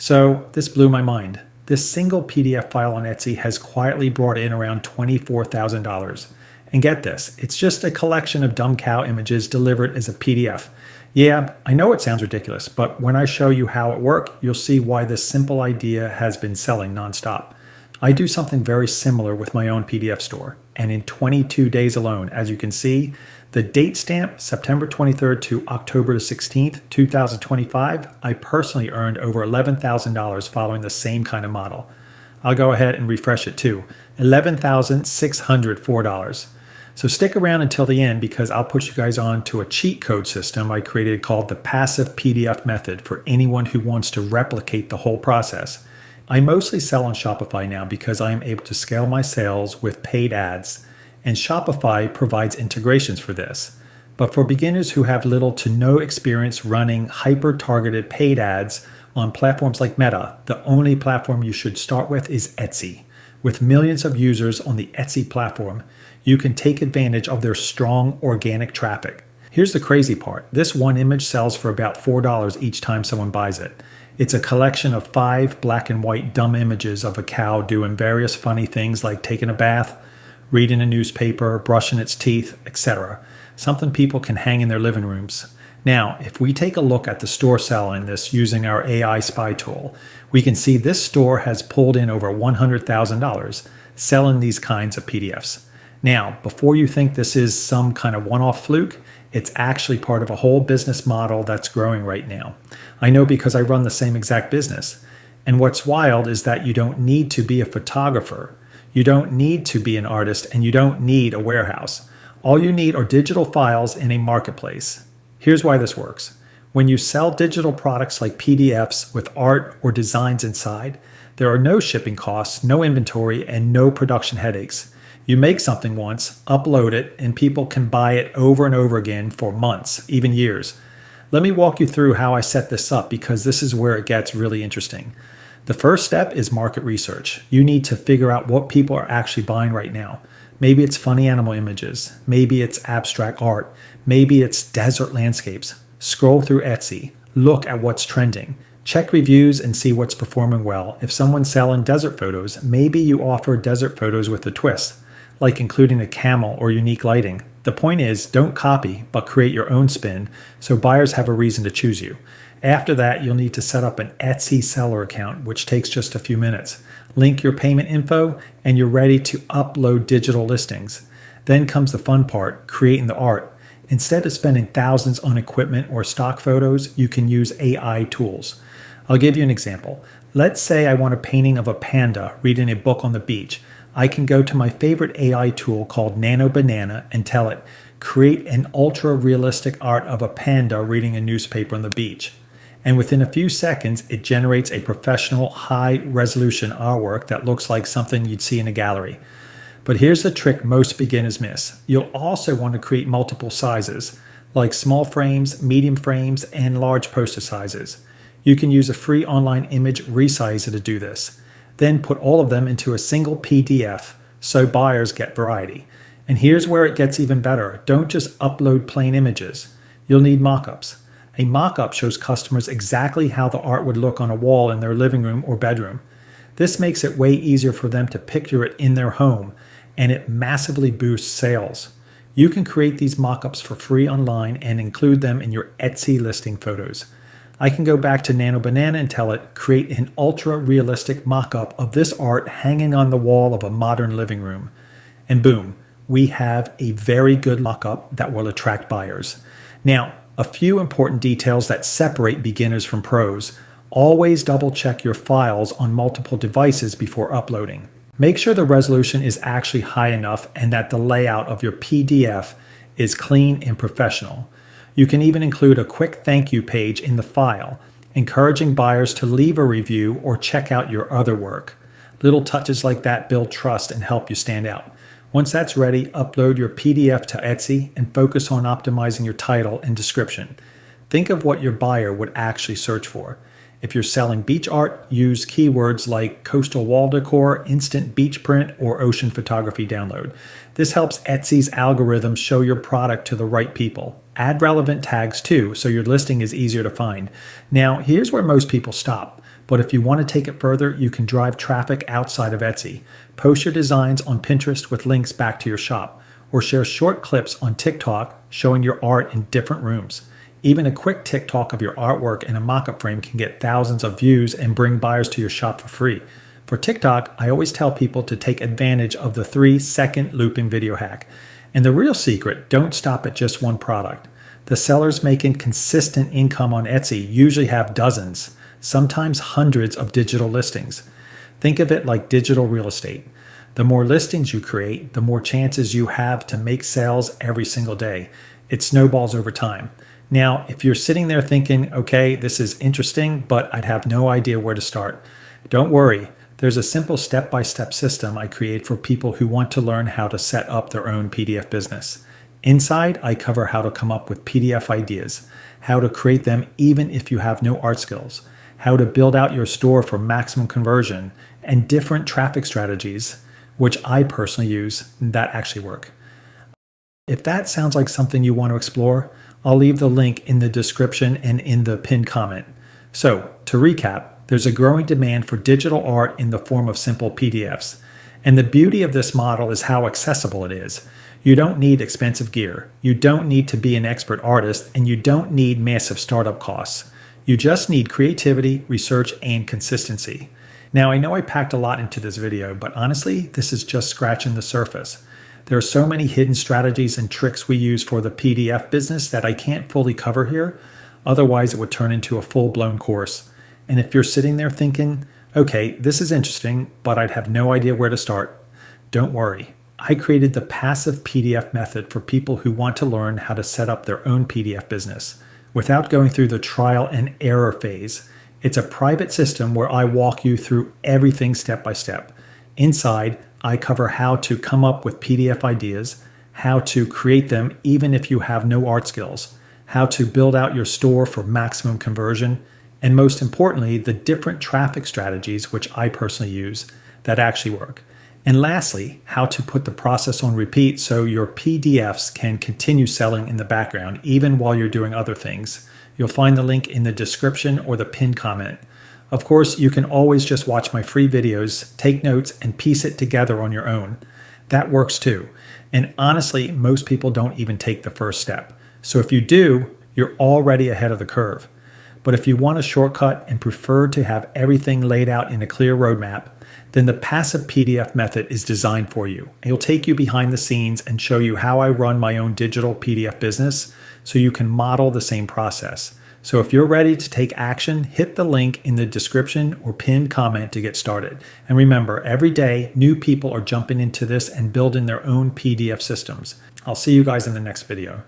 So this blew my mind. This single PDF file on Etsy has quietly brought in around $24,000. And get this, it's just a collection of dumb cow images delivered as a PDF. Yeah, I know it sounds ridiculous, but when I show you how it works, you'll see why this simple idea has been selling nonstop. I do something very similar with my own PDF store, and in 22 days alone, as you can see, the date stamp, September 23rd to October 16th, 2025, I personally earned over $11,000 following the same kind of model. I'll go ahead and refresh it too, $11,604. So stick around until the end because I'll put you guys on to a cheat code system I created called the passive PDF method for anyone who wants to replicate the whole process. I mostly sell on Shopify now because I am able to scale my sales with paid ads, and Shopify provides integrations for this. But for beginners who have little to no experience running hyper-targeted paid ads on platforms like Meta, the only platform you should start with is Etsy. With millions of users on the Etsy platform, you can take advantage of their strong organic traffic. Here's the crazy part. This one image sells for about $4 each time someone buys it. It's a collection of 5 black and white dumb images of a cow doing various funny things like taking a bath, reading a newspaper, brushing its teeth, etc. Something people can hang in their living rooms. Now, if we take a look at the store selling this using our AI spy tool, we can see this store has pulled in over $100,000 selling these kinds of PDFs. Now, before you think this is some kind of one-off fluke, it's actually part of a whole business model that's growing right now. I know because I run the same exact business. And what's wild is that you don't need to be a photographer. You don't need to be an artist, and you don't need a warehouse. All you need are digital files in a marketplace. Here's why this works. When you sell digital products like PDFs with art or designs inside, there are no shipping costs, no inventory, and no production headaches. You make something once, upload it, and people can buy it over and over again for months, even years. Let me walk you through how I set this up because this is where it gets really interesting. The first step is market research. You need to figure out what people are actually buying right now. Maybe it's funny animal images. Maybe it's abstract art. Maybe it's desert landscapes. Scroll through Etsy. Look at what's trending. Check reviews and see what's performing well. If someone's selling desert photos, maybe you offer desert photos with a twist, like including a camel or unique lighting. The point is, don't copy, but create your own spin so buyers have a reason to choose you. After that, you'll need to set up an Etsy seller account, which takes just a few minutes. Link your payment info, and you're ready to upload digital listings. Then comes the fun part, creating the art. Instead of spending thousands on equipment or stock photos, you can use AI tools. I'll give you an example. Let's say I want a painting of a panda reading a book on the beach. I can go to my favorite AI tool called Nano Banana and tell it, create an ultra-realistic art of a panda reading a newspaper on the beach. And within a few seconds, it generates a professional, high-resolution artwork that looks like something you'd see in a gallery. But here's the trick most beginners miss. You'll also want to create multiple sizes, like small frames, medium frames, and large poster sizes. You can use a free online image resizer to do this. Then put all of them into a single PDF so buyers get variety. And here's where it gets even better. Don't just upload plain images. You'll need mockups. A mockup shows customers exactly how the art would look on a wall in their living room or bedroom. This makes it way easier for them to picture it in their home, and it massively boosts sales. You can create these mockups for free online and include them in your Etsy listing photos. I can go back to Nano Banana and tell it, create an ultra-realistic mockup of this art hanging on the wall of a modern living room. And boom, we have a very good mockup that will attract buyers. Now, a few important details that separate beginners from pros. Always double check your files on multiple devices before uploading. Make sure the resolution is actually high enough and that the layout of your PDF is clean and professional. You can even include a quick thank you page in the file, encouraging buyers to leave a review or check out your other work. Little touches like that build trust and help you stand out. Once that's ready, upload your PDF to Etsy and focus on optimizing your title and description. Think of what your buyer would actually search for. If you're selling beach art, use keywords like coastal wall decor, instant beach print, or ocean photography download. This helps Etsy's algorithm show your product to the right people. Add relevant tags too, so your listing is easier to find. Now, here's where most people stop. But if you want to take it further, you can drive traffic outside of Etsy. Post your designs on Pinterest with links back to your shop, or share short clips on TikTok showing your art in different rooms. Even a quick TikTok of your artwork in a mockup frame can get thousands of views and bring buyers to your shop for free. For TikTok, I always tell people to take advantage of the 3-second looping video hack. And the real secret, don't stop at just one product. The sellers making consistent income on Etsy usually have dozens, sometimes hundreds of digital listings. Think of it like digital real estate. The more listings you create, the more chances you have to make sales every single day. It snowballs over time. Now, if you're sitting there thinking, okay, this is interesting, but I'd have no idea where to start, don't worry. There's a simple step-by-step system I create for people who want to learn how to set up their own PDF business. Inside, I cover how to come up with PDF ideas, how to create them even if you have no art skills, how to build out your store for maximum conversion, and different traffic strategies, which I personally use, that actually work. If that sounds like something you want to explore, I'll leave the link in the description and in the pinned comment. So, to recap, there's a growing demand for digital art in the form of simple PDFs. And the beauty of this model is how accessible it is. You don't need expensive gear, you don't need to be an expert artist, and you don't need massive startup costs. You just need creativity, research, and consistency. Now, I know I packed a lot into this video, but honestly, this is just scratching the surface. There are so many hidden strategies and tricks we use for the PDF business that I can't fully cover here. Otherwise, it would turn into a full-blown course. And if you're sitting there thinking, okay, this is interesting, but I'd have no idea where to start, don't worry. I created the passive PDF method for people who want to learn how to set up their own PDF business without going through the trial and error phase. It's a private system where I walk you through everything step by step. Inside, I cover how to come up with PDF ideas, how to create them even if you have no art skills, how to build out your store for maximum conversion, and most importantly, the different traffic strategies which I personally use that actually work. And lastly, how to put the process on repeat so your PDFs can continue selling in the background even while you're doing other things. You'll find the link in the description or the pinned comment. Of course, you can always just watch my free videos, take notes, and piece it together on your own. That works too. And honestly, most people don't even take the first step. So if you do, you're already ahead of the curve. But if you want a shortcut and prefer to have everything laid out in a clear roadmap, then the passive PDF method is designed for you. It'll take you behind the scenes and show you how I run my own digital PDF business so you can model the same process. So if you're ready to take action, hit the link in the description or pinned comment to get started. And remember, every day, new people are jumping into this and building their own PDF systems. I'll see you guys in the next video.